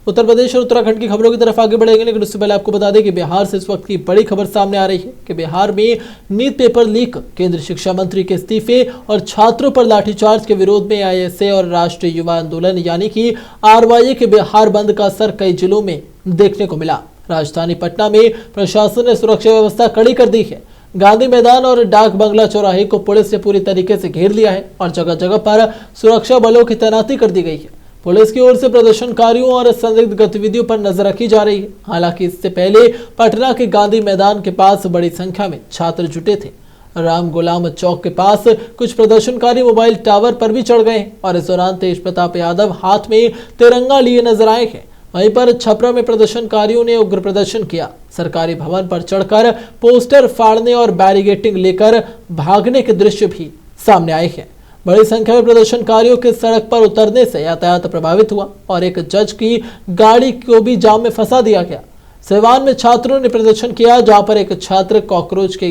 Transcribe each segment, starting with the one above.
उत्तर प्रदेश और उत्तराखंड की खबरों की तरफ आगे बढ़ेंगे, लेकिन उससे पहले आपको बता दें कि बिहार से इस वक्त की बड़ी खबर सामने आ रही है कि बिहार में नीट पेपर लीक, केंद्रीय शिक्षा मंत्री के इस्तीफे और छात्रों पर लाठीचार्ज के विरोध में आईएसए और राष्ट्रीय युवा आंदोलन यानी कि आरवाई के बिहार बंद का असर कई जिलों में देखने को मिला। राजधानी पटना में प्रशासन ने सुरक्षा व्यवस्था कड़ी कर दी है। गांधी मैदान और डाक बंगला चौराहे को पुलिस ने पूरी तरीके से घेर लिया है और जगह जगह पर सुरक्षा बलों की तैनाती कर दी गई है। पुलिस की ओर से प्रदर्शनकारियों और संदिग्ध गतिविधियों पर नजर रखी जा रही है। हालांकि इससे पहले पटना के गांधी मैदान के पास बड़ी संख्या में छात्र जुटे थे। राम गुलाम चौक के पास कुछ प्रदर्शनकारी मोबाइल टावर पर भी चढ़ गए और इस दौरान तेज प्रताप यादव हाथ में तिरंगा लिए नजर आए हैं। वहीं पर छपरा में प्रदर्शनकारियों ने उग्र प्रदर्शन किया। सरकारी भवन पर चढ़कर पोस्टर फाड़ने और बैरिकेडिंग लेकर भागने के दृश्य भी सामने आए हैं। बड़ी संख्या में प्रदर्शनकारियों के सड़क पर उतरने से यातायात प्रभावित हुआ और एक जज की गाड़ी को भी जाम में फंसा दिया गया। सिवान में छात्रों ने प्रदर्शन किया, जहां पर एक छात्र कॉकरोच के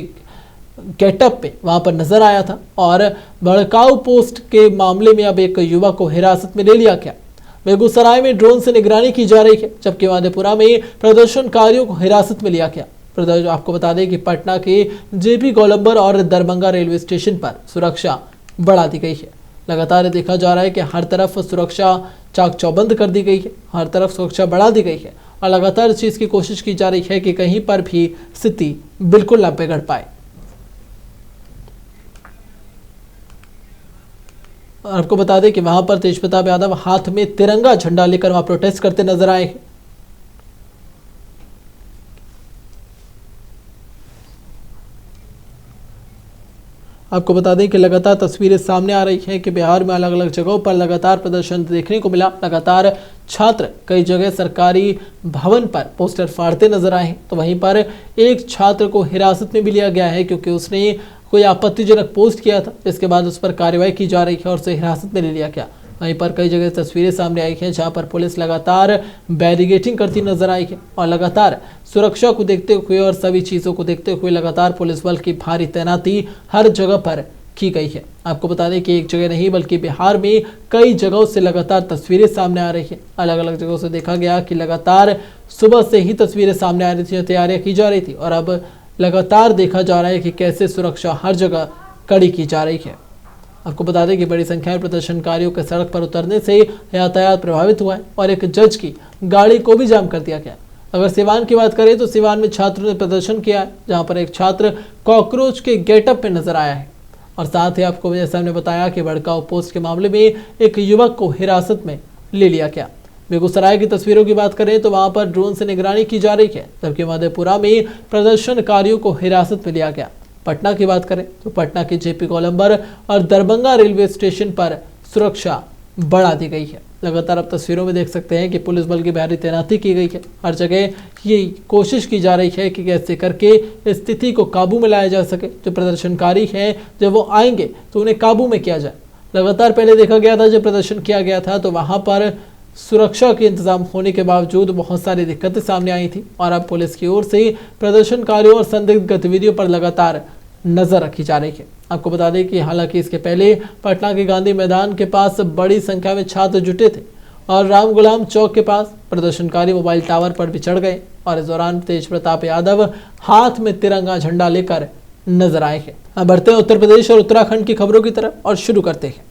गेटअप में वहां पर नजर आया था और भड़काऊ पोस्ट के मामले में अब एक युवक को हिरासत में ले लिया गया। बेगूसराय में ड्रोन से निगरानी की जा रही है, जबकि मधेपुरा में प्रदर्शनकारियों को हिरासत में लिया गया। आपको बता दें कि पटना के जेपी गोलंबर और दरभंगा रेलवे स्टेशन पर सुरक्षा बढ़ा दी गई है। लगातार देखा जा रहा है कि हर तरफ सुरक्षा चाक चौबंद कर दी गई है, हर तरफ सुरक्षा बढ़ा दी गई है और लगातार इस चीज की कोशिश की जा रही है कि कहीं पर भी स्थिति बिल्कुल न बिगड़ पाए। और आपको बता दें कि वहां पर तेज प्रताप यादव हाथ में तिरंगा झंडा लेकर वहां प्रोटेस्ट करते नजर आए हैं। आपको बता दें कि लगातार तस्वीरें सामने आ रही हैं कि बिहार में अलग अलग जगहों पर लगातार प्रदर्शन देखने को मिला। लगातार छात्र कई जगह सरकारी भवन पर पोस्टर फाड़ते नजर आए हैं, तो वहीं पर एक छात्र को हिरासत में भी लिया गया है क्योंकि उसने कोई आपत्तिजनक पोस्ट किया था। इसके बाद उस पर कार्रवाई की जा रही है और उसे हिरासत में ले लिया गया। वहीं पर कई जगह तस्वीरें सामने आई हैं जहां पर पुलिस लगातार बैरिकेडिंग करती नजर आई है और लगातार सुरक्षा को देखते हुए और सभी चीज़ों को देखते हुए लगातार पुलिस बल की भारी तैनाती हर जगह पर की गई है। आपको बता दें कि एक जगह नहीं बल्कि बिहार में कई जगहों से लगातार तस्वीरें सामने आ रही है। अलग अलग जगहों से देखा गया कि लगातार सुबह से ही तस्वीरें सामने आ रही थी, तैयारियां की जा रही थी और अब लगातार देखा जा रहा है कि कैसे सुरक्षा हर जगह कड़ी की जा रही है। आपको बता दें कि बड़ी संख्या में प्रदर्शनकारियों के सड़क पर उतरने से यातायात प्रभावित हुआ है और एक जज की गाड़ी को भी जाम कर दिया गया। अगर सिवान की बात करें तो सिवान में छात्रों ने प्रदर्शन किया है, जहां पर एक छात्र कॉकरोच के गेटअप में नजर आया है और साथ ही आपको जैसे हमने बताया कि भड़काऊ पोस्ट के मामले में एक युवक को हिरासत में ले लिया गया। बेगूसराय की तस्वीरों की बात करें तो वहां पर ड्रोन से निगरानी की जा रही है, जबकि मधेपुरा में प्रदर्शनकारियों को हिरासत में लिया गया। पटना की बात करें तो पटना के जेपी गोलंबर और दरभंगा रेलवे स्टेशन पर सुरक्षा बढ़ा दी गई है। लगातार आप तस्वीरों में देख सकते हैं कि पुलिस बल की भारी तैनाती की गई है। हर जगह ये कोशिश की जा रही है कि कैसे करके स्थिति को काबू में लाया जा सके। जो प्रदर्शनकारी हैं जब वो आएंगे तो उन्हें काबू में किया जाए। लगातार पहले देखा गया था जब प्रदर्शन किया गया था तो वहां पर सुरक्षा के इंतजाम होने के बावजूद बहुत सारी दिक्कतें सामने आई थी और अब पुलिस की ओर से प्रदर्शनकारियों और संदिग्ध गतिविधियों पर लगातार नजर रखी जा रही है। आपको बता दें कि हालांकि इसके पहले पटना के गांधी मैदान के पास बड़ी संख्या में छात्र जुटे थे और राम गुलाम चौक के पास प्रदर्शनकारी मोबाइल टावर पर भी चढ़ गए और इस दौरान तेज प्रताप यादव हाथ में तिरंगा झंडा लेकर नजर आए हैं। अब बढ़ते हैं उत्तर प्रदेश और उत्तराखंड की खबरों की तरफ और शुरू करते हैं।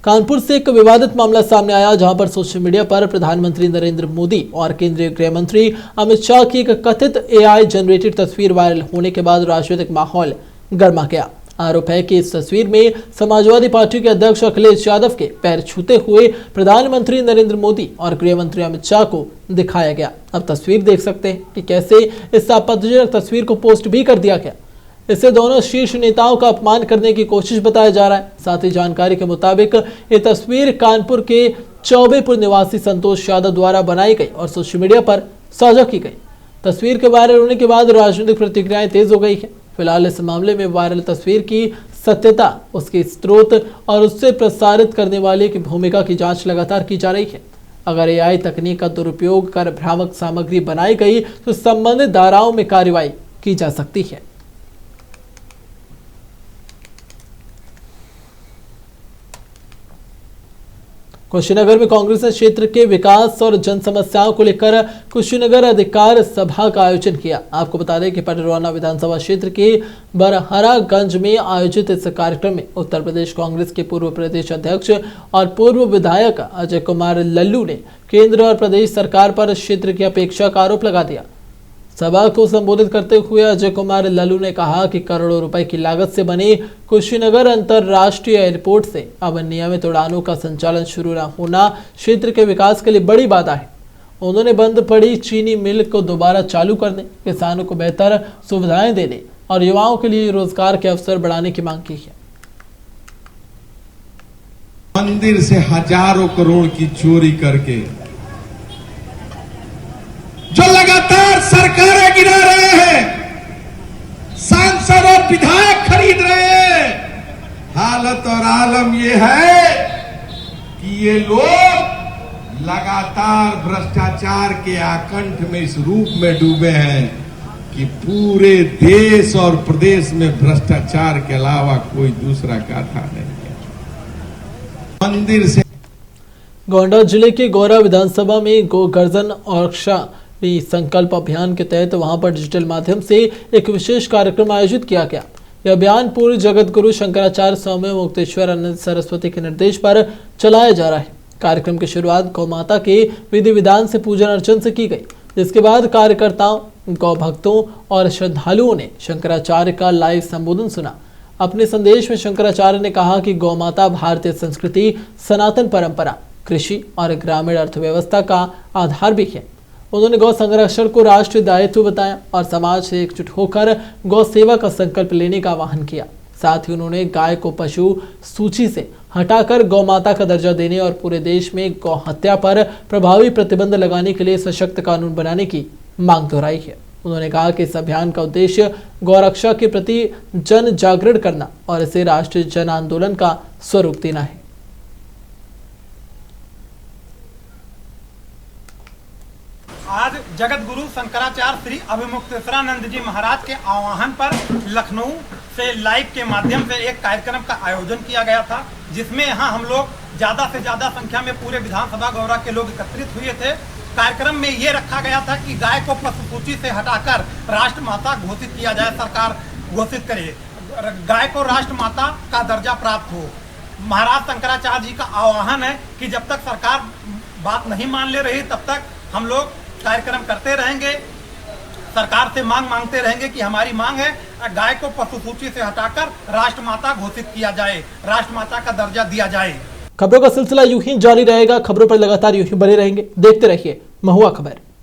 कानपुर से एक विवादित मामला सामने आया जहां पर सोशल मीडिया पर प्रधानमंत्री नरेंद्र मोदी और केंद्रीय गृह मंत्री अमित शाह की एक कथित एआई जनरेटेड तस्वीर वायरल होने के बाद राजनीतिक माहौल गर्मा गया। आरोप है कि इस तस्वीर में समाजवादी पार्टी के अध्यक्ष अखिलेश यादव के पैर छूते हुए प्रधानमंत्री नरेंद्र मोदी और गृह मंत्री अमित शाह को दिखाया गया। अब तस्वीर देख सकते हैं कि कैसे इस आपत्तिजनक तस्वीर को पोस्ट भी कर दिया गया। इससे दोनों शीर्ष नेताओं का अपमान करने की कोशिश बताया जा रहा है। साथ ही जानकारी के मुताबिक ये तस्वीर कानपुर के चौबेपुर निवासी संतोष यादव द्वारा बनाई गई और सोशल मीडिया पर साझा की गई। तस्वीर के वायरल होने के बाद राजनीतिक प्रतिक्रियाएं तेज हो गई है। फिलहाल इस मामले में वायरल तस्वीर की सत्यता, उसके स्रोत और उससे प्रसारित करने वाले की भूमिका की जांच लगातार की जा रही है। अगर एआई तकनीक का दुरुपयोग कर भ्रामक सामग्री बनाई गई तो संबंधित धाराओं में कार्रवाई की जा सकती है। कुशीनगर में कांग्रेस ने क्षेत्र के विकास और जन समस्याओं को लेकर कुशीनगर अधिकार सभा का आयोजन किया। आपको बता दें कि पटरौना विधानसभा क्षेत्र के बरहरागंज में आयोजित इस कार्यक्रम में उत्तर प्रदेश कांग्रेस के पूर्व प्रदेश अध्यक्ष और पूर्व विधायक अजय कुमार लल्लू ने केंद्र और प्रदेश सरकार पर क्षेत्र की अपेक्षा का आरोप लगा दिया। सभा को संबोधित करते हुए अजय कुमार लल्लू ने कहा कि करोड़ों रुपए की लागत से बने कुशीनगर अंतर्राष्ट्रीय एयरपोर्ट से अब नियमित उड़ानों का संचालन शुरू न होना क्षेत्र के विकास के लिए बड़ी बाधा है। उन्होंने बंद पड़ी चीनी मिल को दोबारा चालू करने, किसानों को बेहतर सुविधाएं देने और युवाओं के लिए रोजगार के अवसर बढ़ाने की मांग की है। मंदिर से हजारों करोड़ की चोरी करके जो लगातार सरकारें गिरा रहे हैं, सांसद और विधायक खरीद रहे हैं, हालत और आलम यह है कि ये लोग लगातार भ्रष्टाचार के आकंठ में इस रूप में डूबे हैं कि पूरे देश और प्रदेश में भ्रष्टाचार के अलावा कोई दूसरा गाथा नहीं है। मंदिर से गोंडा जिले के गौरा विधानसभा में गो गर्जन और संकल्प अभियान के तहत वहां पर डिजिटल माध्यम से एक विशेष कार्यक्रम आयोजित किया गया। यह अभियान पूर्व जगत गुरु शंकराचार्य स्वामी मुक्तेश्वर आनंद सरस्वती के निर्देश पर चलाया जा रहा है। कार्यक्रम की शुरुआत गौ माता के विधि विधान से पूजन अर्चन से की गई, जिसके बाद कार्यकर्ताओं, गौ भक्तों और श्रद्धालुओं ने शंकराचार्य का लाइव संबोधन सुना। अपने संदेश में शंकराचार्य ने कहा कि गौ माता भारतीय संस्कृति, सनातन परंपरा, कृषि और ग्रामीण अर्थव्यवस्था का आधार भी है। उन्होंने गौ संरक्षण को राष्ट्रीय दायित्व बताया और समाज से एकजुट होकर गौ सेवा का संकल्प लेने का आह्वान किया। साथ ही उन्होंने गाय को पशु सूची से हटाकर गौ माता का दर्जा देने और पूरे देश में गौ हत्या पर प्रभावी प्रतिबंध लगाने के लिए सशक्त कानून बनाने की मांग दोहराई है। उन्होंने कहा कि इस अभियान का उद्देश्य गौरक्षा के प्रति जन जागरण करना और इसे राष्ट्रीय जन आंदोलन का स्वरूप देना है। आज जगत गुरु शंकराचार्य श्री अभिमुक्तेश्वरानंद जी महाराज के आह्वान पर लखनऊ से लाइव के माध्यम से एक कार्यक्रम का आयोजन किया गया था, जिसमें यहाँ हम लोग ज़्यादा से ज़्यादा संख्या में पूरे विधानसभा गौरा के लोग एकत्रित हुए थे। कार्यक्रम में ये रखा गया था कि गाय को पशु सूची से हटाकर राष्ट्रमाता घोषित किया जाए, सरकार घोषित करे, गाय को राष्ट्रमाता का दर्जा प्राप्त हो। महाराज शंकराचार्य जी का आह्वान है कि जब तक सरकार बात नहीं मान ले रही तब तक हम लोग कार्यक्रम करते रहेंगे, सरकार से मांग मांगते रहेंगे कि हमारी मांग है गाय को पशु सूची से हटाकर राष्ट्रमाता घोषित किया जाए, राष्ट्रमाता का दर्जा दिया जाए। खबरों का सिलसिला यूं ही जारी रहेगा। खबरों पर लगातार यूं ही बने रहेंगे। देखते रहिए महुआ खबर।